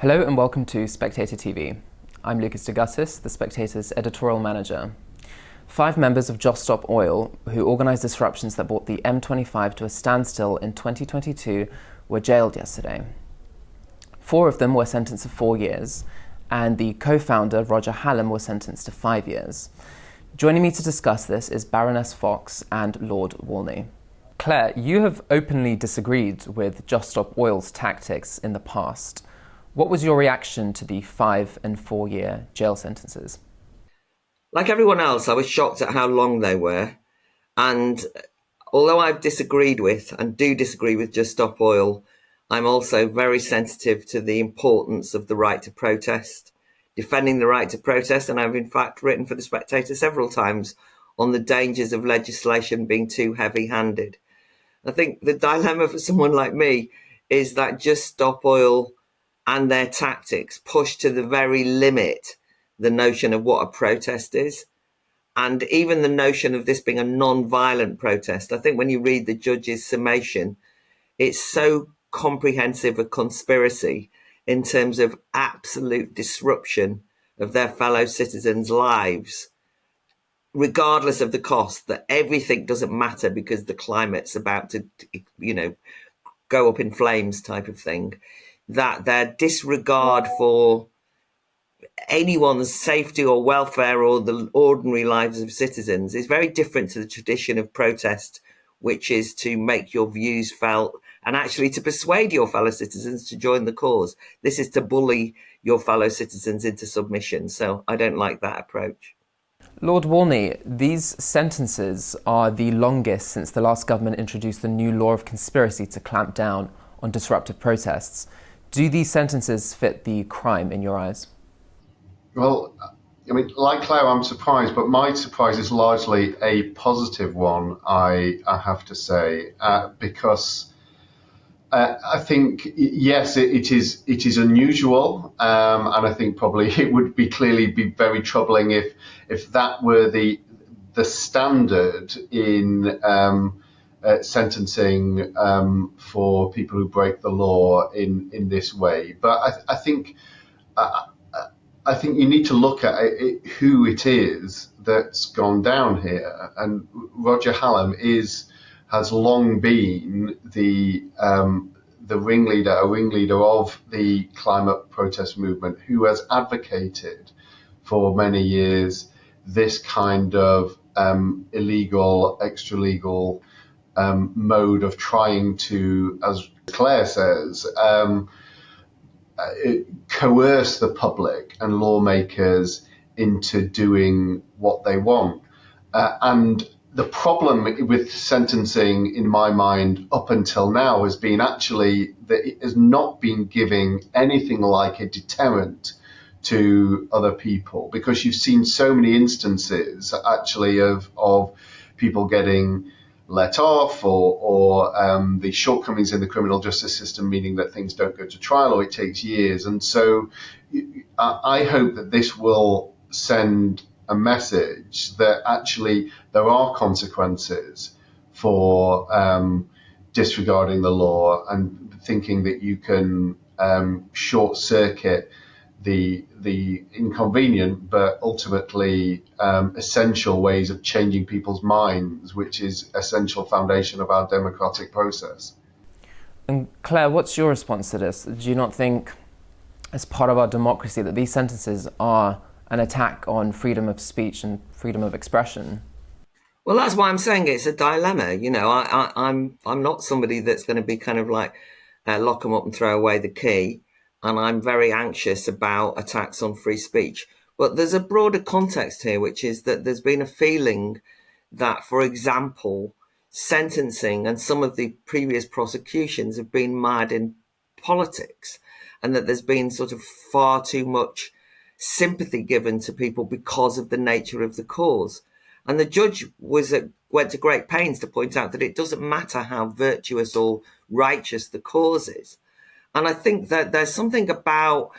Hello and welcome to Spectator TV. I'm Lukas Degutis, the Spectator's editorial manager. 5 members of Just Stop Oil, who organised disruptions that brought the M25 to a standstill in 2022, were jailed yesterday. 4 of them were sentenced to 4 years, and the co-founder, Roger Hallam, was sentenced to 5 years. Joining me to discuss this is Baroness Fox and Lord Walney. Claire, you have openly disagreed with Just Stop Oil's tactics in the past. What was your reaction to the 5 and 4 year jail sentences? Like everyone else, I was shocked at how long they were. And although I've disagreed with and do disagree with Just Stop Oil, I'm also very sensitive to the importance of the right to protest, defending the right to protest. And I've in fact written for the Spectator several times on the dangers of legislation being too heavy-handed. I think the dilemma for someone like me is that Just Stop Oil and their tactics push to the very limit the notion of what a protest is. And even the notion of this being a non-violent protest, I think when you read the judge's summation, it's so comprehensive a conspiracy in terms of absolute disruption of their fellow citizens' lives, regardless of the cost, that everything doesn't matter because the climate's about to, go up in flames type of thing. That their disregard for anyone's safety or welfare or the ordinary lives of citizens is very different to the tradition of protest, which is to make your views felt and actually to persuade your fellow citizens to join the cause. This is to bully your fellow citizens into submission. So I don't like that approach. Lord Walney, these sentences are the longest since the last government introduced the new law of conspiracy to clamp down on disruptive protests. Do these sentences fit the crime in your eyes? Well, I mean, like Claire, I'm surprised, but my surprise is largely a positive one, I have to say, because I think, yes, it is unusual, and I think probably it would clearly be very troubling if that were the standard in sentencing for people who break the law in this way. But I think you need to look at who it is that's gone down here, and Roger Hallam has long been the ringleader of the climate protest movement, who has advocated for many years this kind of illegal, extra-legal mode of trying to, as Claire says, coerce the public and lawmakers into doing what they want. And the problem with sentencing, in my mind, up until now has been actually that it has not been giving anything like a deterrent to other people, because you've seen so many instances actually of people getting let off or the shortcomings in the criminal justice system, meaning that things don't go to trial or it takes years. And so I hope that this will send a message that actually there are consequences for disregarding the law and thinking that you can short circuit the inconvenient but ultimately essential ways of changing people's minds, which is essential foundation of our democratic process. And Claire, what's your response to this? Do you not think, as part of our democracy, that these sentences are an attack on freedom of speech and freedom of expression? Well, that's why I'm saying it's a dilemma. I'm not somebody that's going to be kind of like lock them up and throw away the key. And I'm very anxious about attacks on free speech. But there's a broader context here, which is that there's been a feeling that, for example, sentencing and some of the previous prosecutions have been mired in politics, and that there's been sort of far too much sympathy given to people because of the nature of the cause. And the judge went to great pains to point out that it doesn't matter how virtuous or righteous the cause is. And I think that there's something about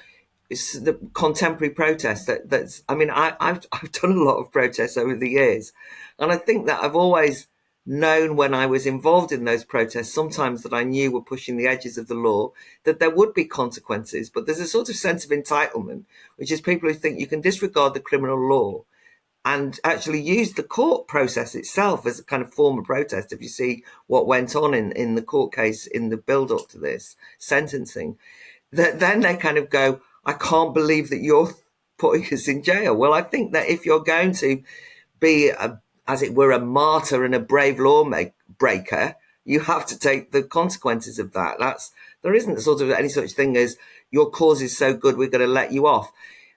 the contemporary protest that's, I mean, I've done a lot of protests over the years. And I think that I've always known when I was involved in those protests, sometimes that I knew were pushing the edges of the law, that there would be consequences. But there's a sort of sense of entitlement, which is people who think you can disregard the criminal law and actually use the court process itself as a kind of form of protest. If you see what went on in the court case in the build-up to this sentencing, that then they kind of go, I can't believe that you're putting us in jail. Well, I think that if you're going to be, as it were, a martyr and a brave lawbreaker, you have to take the consequences of that. There isn't sort of any such thing as your cause is so good, we're going to let you off.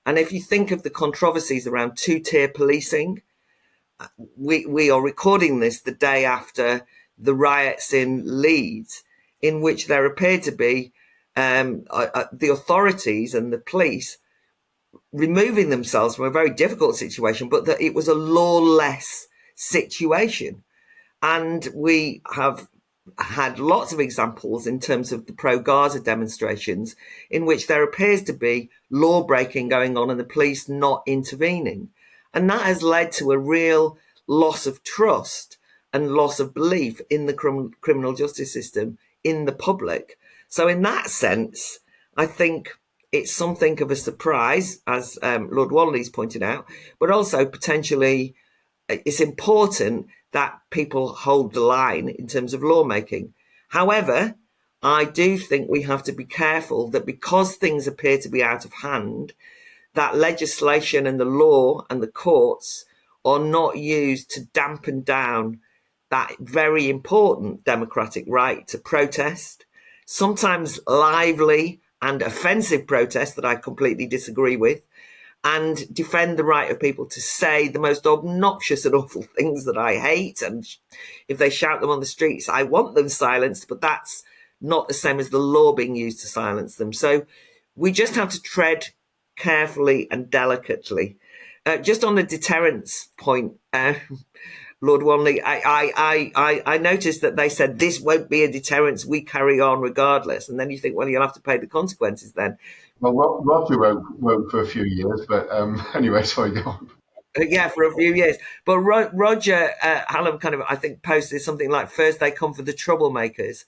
And if you think of the controversies around two-tier policing, we are recording this the day after the riots in Leeds, in which there appeared to be the authorities and the police removing themselves from a very difficult situation, but that it was a lawless situation. And we have had lots of examples in terms of the pro-Gaza demonstrations in which there appears to be law breaking going on and the police not intervening. And that has led to a real loss of trust and loss of belief in the criminal justice system in the public. So in that sense, I think it's something of a surprise, as Lord Walney's pointed out, but also potentially it's important that people hold the line in terms of lawmaking. However, I do think we have to be careful that because things appear to be out of hand, that legislation and the law and the courts are not used to dampen down that very important democratic right to protest, sometimes lively and offensive protest that I completely disagree with, and defend the right of people to say the most obnoxious and awful things that I hate. And if they shout them on the streets, I want them silenced, but that's not the same as the law being used to silence them. So we just have to tread carefully and delicately. Just on the deterrence point, Lord Walney, I noticed that they said this won't be a deterrence, we carry on regardless. And then you think, well, you'll have to pay the consequences then. Well, Roger won't for a few years, but anyway, sorry, go on. Yeah, for a few years. But Roger Hallam kind of, I think, posted something like, first they come for the troublemakers,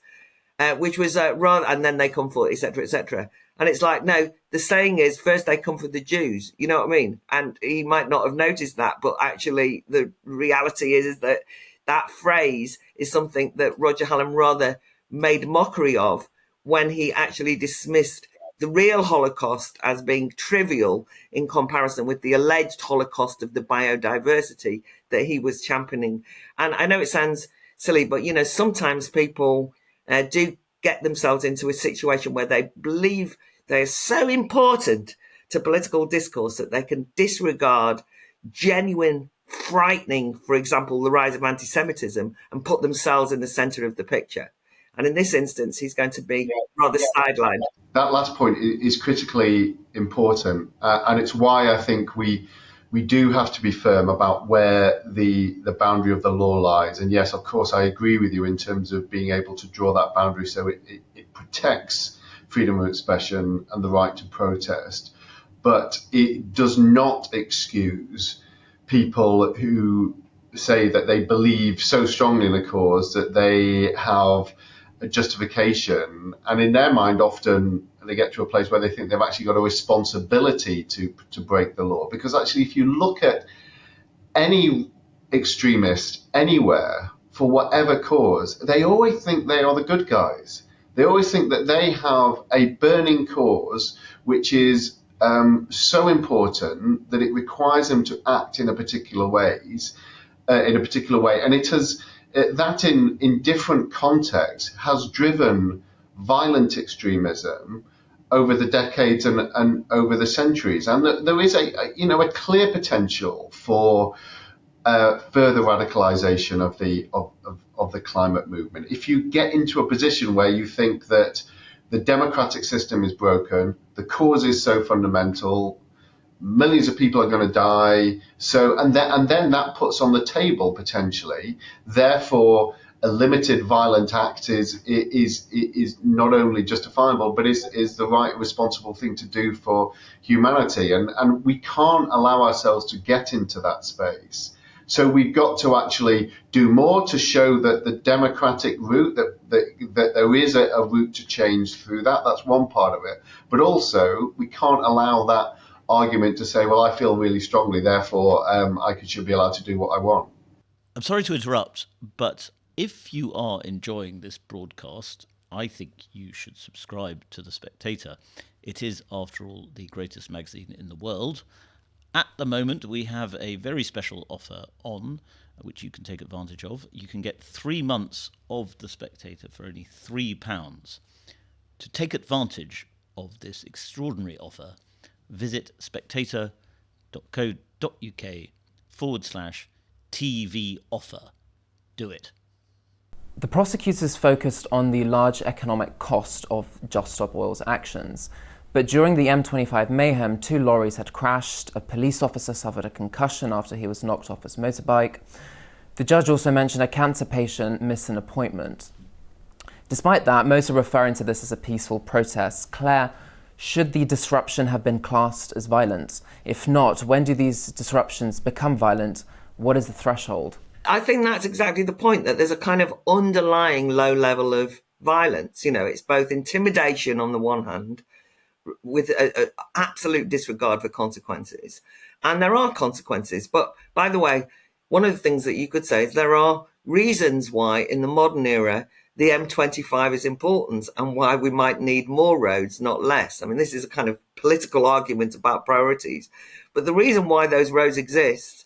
which was rather, and then they come for et cetera, et cetera. And it's like, no, the saying is first they come for the Jews. You know what I mean? And he might not have noticed that, but actually the reality is that that phrase is something that Roger Hallam rather made mockery of when he actually dismissed the real Holocaust as being trivial in comparison with the alleged Holocaust of the biodiversity that he was championing. And I know it sounds silly, but, you know, sometimes people do get themselves into a situation where they believe they are so important to political discourse that they can disregard genuine, frightening, for example, the rise of anti-Semitism and put themselves in the centre of the picture. And in this instance, he's going to be rather sidelined. That last point is critically important, and it's why I think we do have to be firm about where the boundary of the law lies. And yes, of course, I agree with you in terms of being able to draw that boundary so it protects freedom of expression and the right to protest, but it does not excuse people who say that they believe so strongly in a cause that they have a justification, and in their mind often they get to a place where they think they've actually got a responsibility to break the law. Because actually, if you look at any extremist anywhere for whatever cause, they always think they are the good guys. They always think that they have a burning cause which is so important that it requires them to act in a particular way, and it has that in different contexts has driven violent extremism over the decades and over the centuries, and there is a clear potential for further radicalization of the climate movement. If you get into a position where you think that the democratic system is broken, the cause is so fundamental, millions of people are going to die. So, and then that puts on the table potentially, therefore, a limited violent act is not only justifiable, but is the right responsible thing to do for humanity. And we can't allow ourselves to get into that space. So we've got to actually do more to show that the democratic route, that there is a route to change through that. That's one part of it. But also, we can't allow that argument to say, well, I feel really strongly, therefore I should be allowed to do what I want. I'm sorry to interrupt, but if you are enjoying this broadcast, I think you should subscribe to The Spectator. It is, after all, the greatest magazine in the world. At the moment, we have a very special offer on, which you can take advantage of. You can get 3 months of The Spectator for only £3. To take advantage of this extraordinary offer, visit spectator.co.uk/TV offer. Do it. The prosecutors focused on the large economic cost of Just Stop Oil's actions. But during the M25 mayhem, 2 lorries had crashed, a police officer suffered a concussion after he was knocked off his motorbike. The judge also mentioned a cancer patient missed an appointment. Despite that, most are referring to this as a peaceful protest. Claire, should the disruption have been classed as violent? If not, when do these disruptions become violent? What is the threshold? I think that's exactly the point, that there's a kind of underlying low level of violence. It's both intimidation on the one hand, with an absolute disregard for consequences. And there are consequences. But by the way, one of the things that you could say is there are reasons why in the modern era the M25 is important and why we might need more roads, not less. I mean, this is a kind of political argument about priorities. But the reason why those roads exist,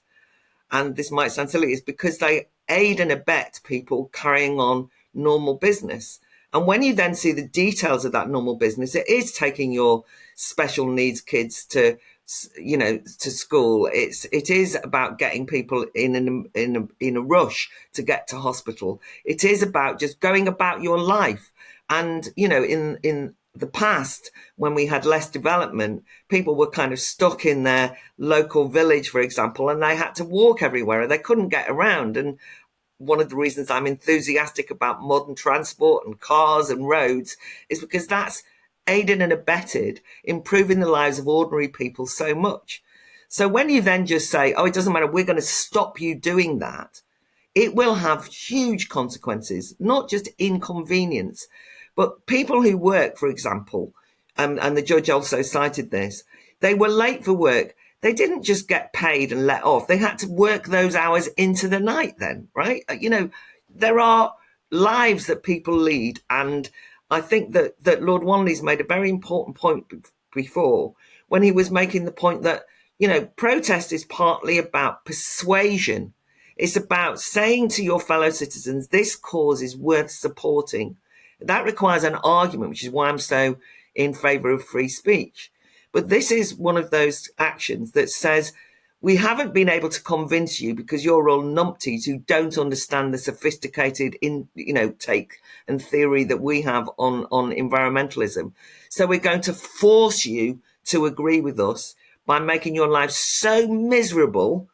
and this might sound silly, is because they aid and abet people carrying on normal business. And when you then see the details of that normal business, it is taking your special needs kids to school. It is about getting people in a rush to get to hospital. It is about just going about your life. And, in the past, when we had less development, people were kind of stuck in their local village, for example, and they had to walk everywhere and they couldn't get around. And one of the reasons I'm enthusiastic about modern transport and cars and roads is because that's aided and abetted improving the lives of ordinary people so much. So when you then just say, oh, it doesn't matter, we're going to stop you doing that, it will have huge consequences, not just inconvenience, but people who work, for example, and the judge also cited this, they were late for work. They didn't just get paid and let off. They had to work those hours into the night then, right? There are lives that people lead. And I think that Lord Walney's made a very important point before when he was making the point that, protest is partly about persuasion. It's about saying to your fellow citizens, this cause is worth supporting. That requires an argument, which is why I'm so in favour of free speech. But this is one of those actions that says, we haven't been able to convince you because you're all numpties who don't understand the sophisticated take and theory that we have on environmentalism. So we're going to force you to agree with us by making your life so miserable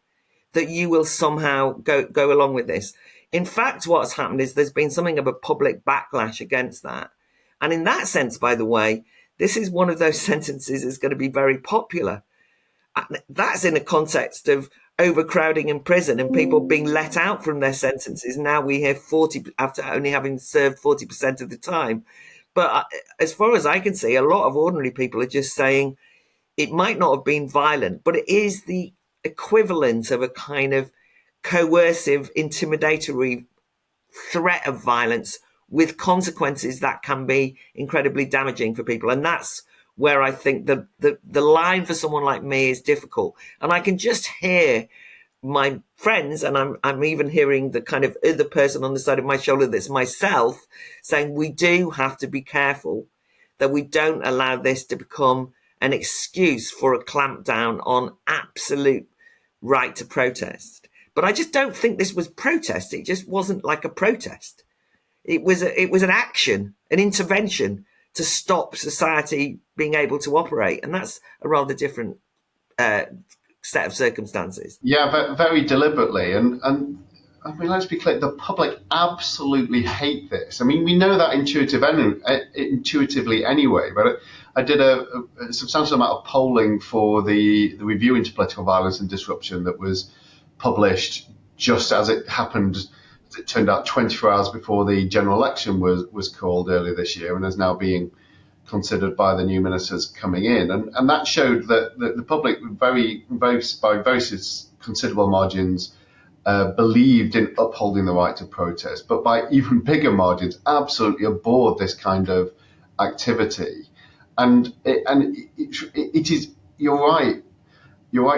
that you will somehow go along with this. In fact, what's happened is there's been something of a public backlash against that. And in that sense, by the way, this is one of those sentences that's going to be very popular. And that's in a context of overcrowding in prison and people being let out from their sentences. Now we hear 40 after only having served 40% of the time. But as far as I can see, a lot of ordinary people are just saying it might not have been violent, but it is the equivalent of a kind of coercive, intimidatory threat of violence with consequences that can be incredibly damaging for people. And that's where I think the line for someone like me is difficult. And I can just hear my friends, and I'm even hearing the kind of other person on the side of my shoulder that's myself, saying we do have to be careful that we don't allow this to become an excuse for a clampdown on absolute right to protest. But I just don't think this was protest. It just wasn't like a protest. It was an action, an intervention to stop society being able to operate. And that's a rather different set of circumstances. Yeah, very deliberately. And I mean, let's be clear, the public absolutely hate this. I mean, we know that intuitively anyway, but I did a substantial amount of polling for the review into political violence and disruption that was published just as it happened. It turned out 24 hours before the general election was called earlier this year, and is now being considered by the new ministers coming in. And that showed that the public by very considerable margins believed in upholding the right to protest, but by even bigger margins absolutely abhorred this kind of activity. And it is, you're right,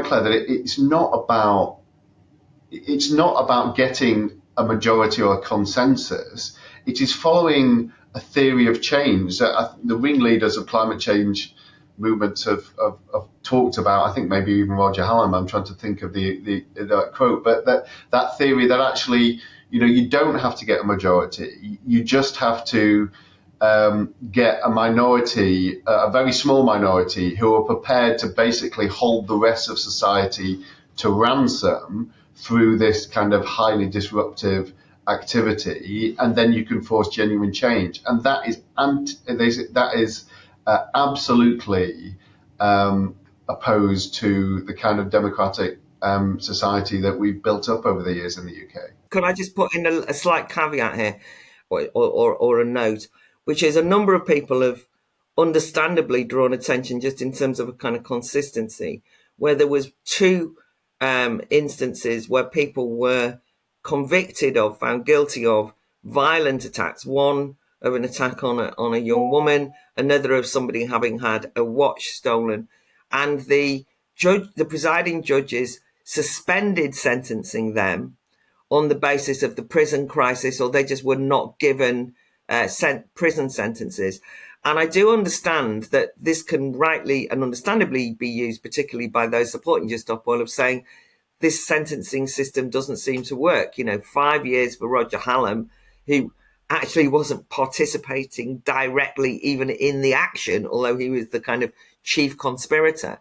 Claire, that it's not about getting a majority or a consensus. It is following a theory of change that the ringleaders of climate change movements have talked about. I think maybe even Roger Hallam. I'm trying to think of the quote, but that theory that actually, you don't have to get a majority. You just have to get a minority, a very small minority, who are prepared to basically hold the rest of society to ransom through this kind of highly disruptive activity, and then you can force genuine change. And that is absolutely opposed to the kind of democratic society that we've built up over the years in the UK. Could I just put in a slight caveat here, or a note, which is a number of people have understandably drawn attention just in terms of a kind of consistency, where there was two instances where people were convicted of, found guilty of violent attacks. One of an attack on a young woman, another of somebody having had a watch stolen, and the presiding judges suspended sentencing them on the basis of the prison crisis, or they just were not given prison sentences. And I do understand that this can rightly and understandably be used, particularly by those supporting Just Stop Oil, of saying this sentencing system doesn't seem to work. 5 years for Roger Hallam, who actually wasn't participating directly even in the action, although he was the kind of chief conspirator,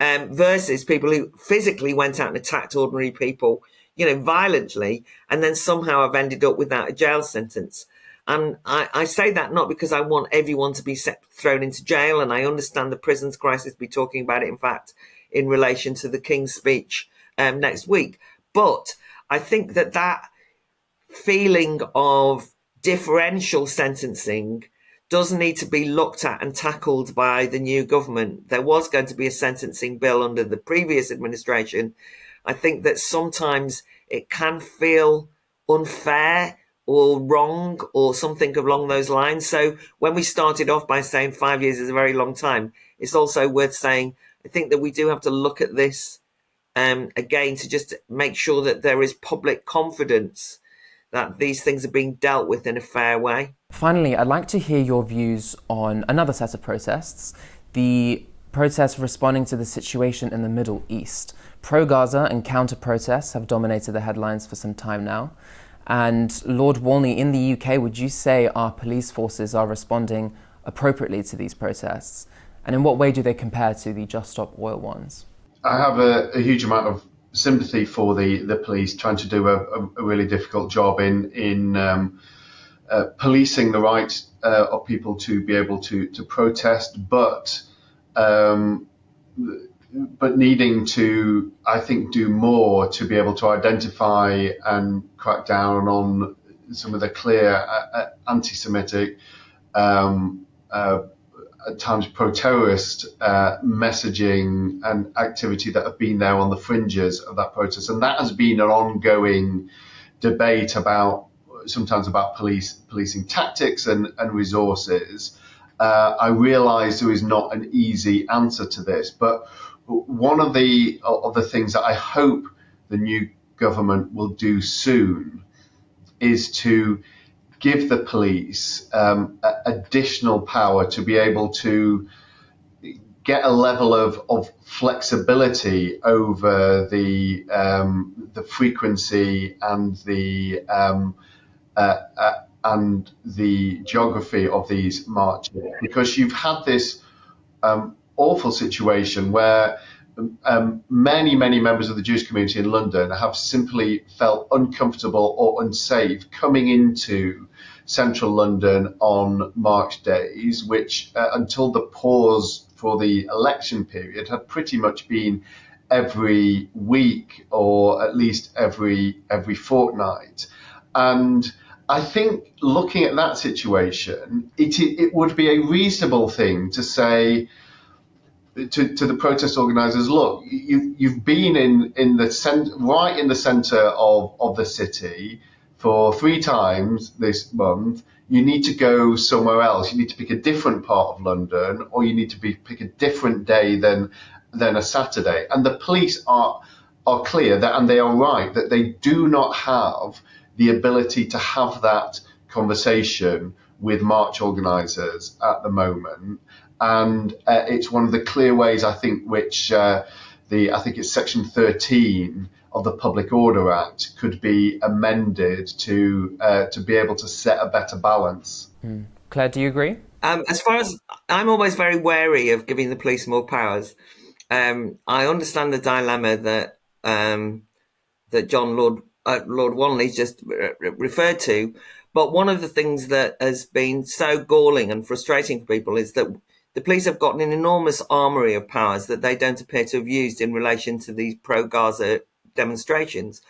versus people who physically went out and attacked ordinary people, violently, and then somehow have ended up without a jail sentence. And I say that not because I want everyone to be thrown into jail, and I understand the prisons crisis, be talking about it, in fact, in relation to the King's speech next week. But I think that feeling of differential sentencing does need to be looked at and tackled by the new government. There was going to be a sentencing bill under the previous administration. I think that sometimes it can feel unfair or wrong or something along those lines. So when we started off by saying 5 years is a very long time, it's also worth saying, I think that we do have to look at this again to just make sure that there is public confidence that these things are being dealt with in a fair way. Finally, I'd like to hear your views on another set of protests, the protests responding to the situation in the Middle East. Pro-Gaza and counter-protests have dominated the headlines for some time now. And Lord Walney, in the UK, would you say our police forces are responding appropriately to these protests? And in what way do they compare to the Just Stop Oil ones? I have a huge amount of sympathy for the police trying to do a really difficult job in policing the right of people to be able to protest, but needing to, I think, do more to be able to identify and crack down on some of the clear anti-Semitic, at times pro-terrorist messaging and activity that have been there on the fringes of that protest. And that has been an ongoing debate sometimes about policing tactics and resources. I realise there is not an easy answer to this, but one of the things that I hope the new government will do soon is to give the police additional power to be able to get a level of flexibility over the frequency and the geography of these marches, because you've had this awful situation where many members of the Jewish community in London have simply felt uncomfortable or unsafe coming into central London on March days, which until the pause for the election period had pretty much been every week or at least every fortnight. And I think looking at that situation, it would be a reasonable thing to say to the protest organisers, look, you've been in the right in the centre of the city for 3 times this month. You need to go somewhere else. You need to pick a different part of London, or you need to pick a different day than a Saturday. And the police are clear that, and they are right, that they do not have the ability to have that conversation with march organisers at the moment. And it's one of the clear ways, I think, which I think it's Section 13 of the Public Order Act could be amended to be able to set a better balance. Claire, do you agree? As far as I'm always very wary of giving the police more powers. I understand the dilemma that John Lord Walney just referred to, but one of the things that has been so galling and frustrating for people is that the police have got an enormous armoury of powers that they don't appear to have used in relation to these pro-Gaza demonstrations.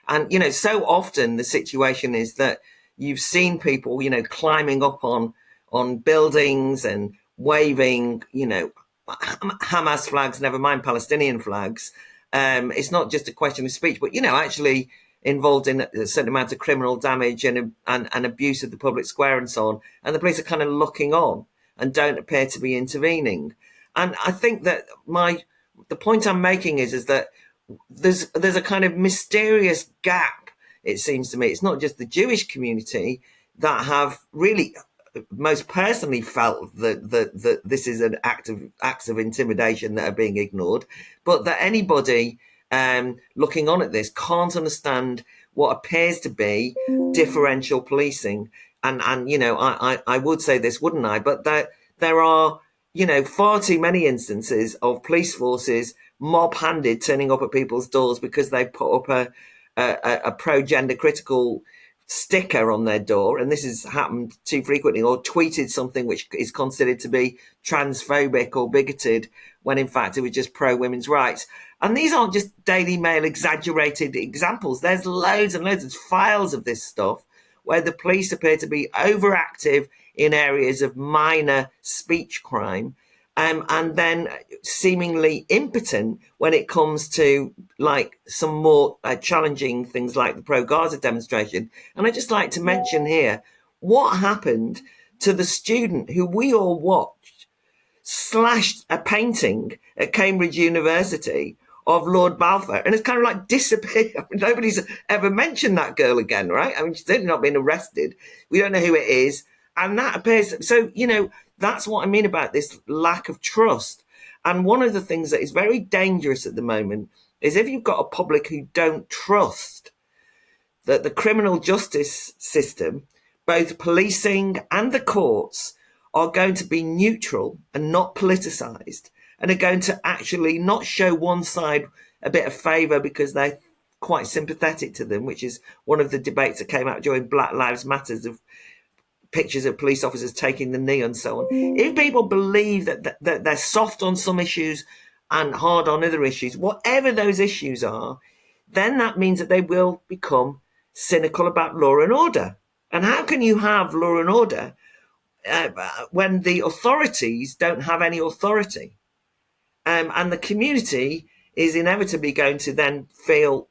And, so often the situation is that you've seen people, climbing up on buildings and waving, Hamas flags, never mind Palestinian flags. It's not just a question of speech, but, actually involved in a certain amount of criminal damage and abuse of the public square and so on. And the police are kind of looking on and don't appear to be intervening. And I think that the point I'm making is that there's a kind of mysterious gap, it seems to me. It's not just the Jewish community that have really most personally felt that this is an acts of intimidation that are being ignored, but that anybody looking on at this can't understand what appears to be differential policing. And I would say this, wouldn't I? But there are, far too many instances of police forces mob-handed turning up at people's doors because they put up a pro-gender critical sticker on their door, and this has happened too frequently, or tweeted something which is considered to be transphobic or bigoted when in fact it was just pro-women's rights. And these aren't just Daily Mail exaggerated examples. There's loads and loads of files of this stuff where the police appear to be overactive in areas of minor speech crime, and then seemingly impotent when it comes to like some more challenging things like the pro-Gaza demonstration. And I'd just like to mention here what happened to the student who we all watched slashed a painting at Cambridge University of Lord Balfour, and it's kind of like disappeared. I mean, nobody's ever mentioned that girl again, right? I mean, she's certainly not been arrested. We don't know who it is. And that appears, so, that's what I mean about this lack of trust. And one of the things that is very dangerous at the moment is if you've got a public who don't trust that the criminal justice system, both policing and the courts, are going to be neutral and not politicised, and are going to actually not show one side a bit of favour because they're quite sympathetic to them, which is one of the debates that came out during Black Lives Matters of pictures of police officers taking the knee and so on. If people believe that they're soft on some issues and hard on other issues, whatever those issues are, then that means that they will become cynical about law and order. And how can you have law and order when the authorities don't have any authority? And the community is inevitably going to then feel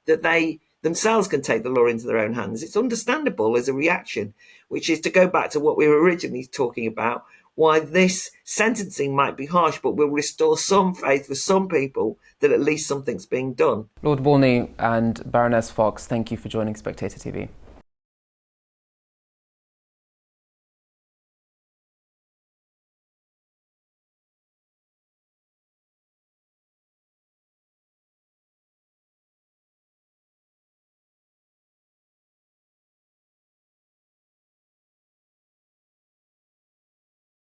that they themselves can take the law into their own hands. It's understandable as a reaction, which is to go back to what we were originally talking about, why this sentencing might be harsh, but will restore some faith for some people that at least something's being done. Lord Walney and Baroness Fox, thank you for joining Spectator TV.